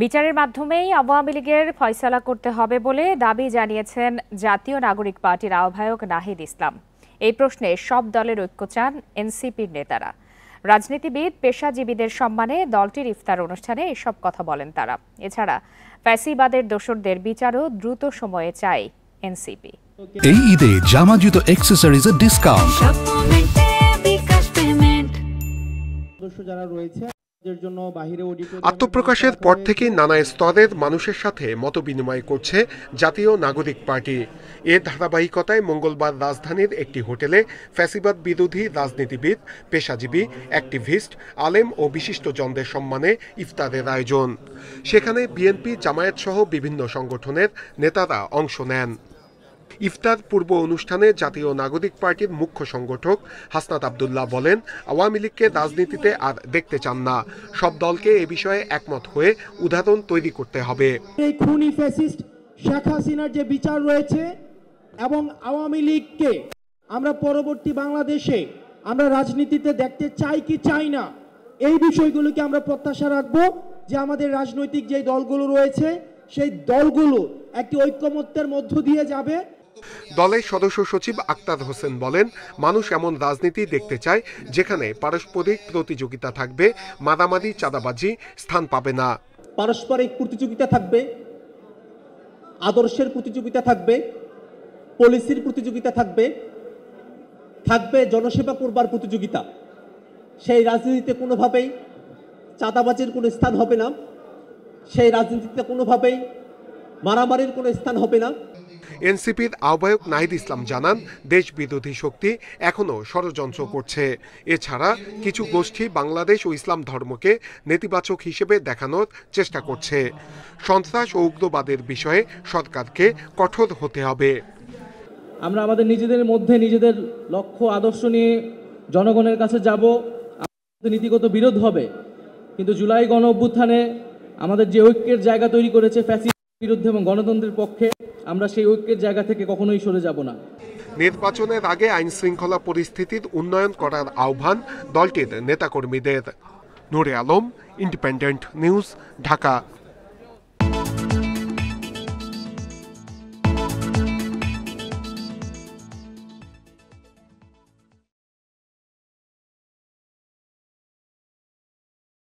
বিচারের মাধ্যমেই আওয়ামী লীগের ফয়সালা করতে হবে বলে দাবি জানিয়েছেন জাতীয় নাগরিক পার্টির আহ্বায়ক নাহিদ ইসলাম। এই প্রশ্নে সব দলের ঐক্য চান এনসিপির নেতারা। রাজনীতিবিদ, পেশাজীবীদের সম্মানে দলটির ইফতার অনুষ্ঠানে এসব কথা বলেন তারা। এছাড়া ফ্যাসিবাদের দোসরদের বিচারও দ্রুত সময়ে চায় এনসিপি। এই ঈদে জামা জুতো অ্যাকসেসরিজের ডিসকাউন্ট। আত্মপ্রকাশের পর থেকে নানা স্তরের মানুষের সাথে মতবিনিময় করছে জাতীয় নাগরিক পার্টি। এর ধারাবাহিকতায় মঙ্গলবার রাজধানীর একটি হোটেলে ফ্যাসিবাদ বিরোধী রাজনীতিবিদ, পেশাজীবী, অ্যাক্টিভিস্ট, আলেম ও বিশিষ্টজনদের সম্মানে ইফতারের আয়োজন। সেখানে বিএনপি, জামায়াত সহ বিভিন্ন সংগঠনের নেতারা অংশ নেন। ইফতার পূর্ব অনুষ্ঠানে জাতীয় নাগরিক পার্টির মুখ্য সংগঠক হাসনাত আব্দুল্লাহ বলেন, আওয়ামী লীগকে রাজনীতিতে আর দেখতে চান না। সব দলকে এ বিষয়ে একমত হয়ে উদাহরণ তৈরি করতে হবে। এই খুনি ফ্যাসিস্ট শেখ হাসিনার যে বিচার রয়েছে এবং আওয়ামী লীগকে আমরা পরবর্তী বাংলাদেশে আমরা রাজনীতিতে দেখতে চাই কি চাই না, এই বিষয়গুলোকে আমরা প্রত্যাশা রাখবো যে আমাদের রাজনৈতিক যে দলগুলো রয়েছে সেই দলগুলো একটি ঐক্যমত্যের মধ্য দিয়ে যাবে। দলের সদস্য সচিব আক্তার হোসেন বলেন, মানুষ এমন রাজনীতি দেখতে চায় যেখানে পারস্পরিক প্রতিযোগিতা থাকবে, মারামারি, চাঁদাবাজি স্থান পাবে না। পারস্পরিক প্রতিযোগিতা থাকবে, আদর্শের প্রতিযোগিতা থাকবে, পলিসির প্রতিযোগিতা থাকবে, থাকবে জনসেবা করবার প্রতিযোগিতা। সেই রাজনীতিতে কোনোভাবেই চাঁদাবাজির কোনো স্থান হবে না, সেই রাজনীতিতে কোনোভাবেই মারামারির কোনো স্থান হবে না। এনসিপির আহ্বায়ক নাহিদ ইসলাম জানান, দেশ বিরোধী শক্তি এখনো ষড়যন্ত্র করছে। এছাড়া কিছু গোষ্ঠী বাংলাদেশ ও ইসলাম ধর্মকে নেতিবাচক হিসেবে দেখানোর চেষ্টা করছে। সন্ত্রাস ও উগ্রবাদের বিষয়ে সরকারকে কঠোর হতে হবে। আমরা আমাদের নিজেদের মধ্যে নিজেদের লক্ষ্য আদর্শ নিয়ে জনগণের কাছে যাব, আমাদের নীতিগত বিরোধ হবে, কিন্তু জুলাই গণ অভ্যুত্থানে আমাদের যে ঐক্যের জায়গা তৈরি করেছে ফ্যাসিবাদের বিরুদ্ধে এবং গণতন্ত্রের পক্ষে, আমরা সেই ঐক্যের জায়গা থেকে কখনোই সরে যাব না। নির্বাচনের আগে আইন শৃঙ্খলা পরিস্থিতির উন্নয়ন করার আহ্বান দলটির নেতাকর্মীদের। নূরে আলম, ইন্ডিপেন্ডেন্ট নিউজ, ঢাকা।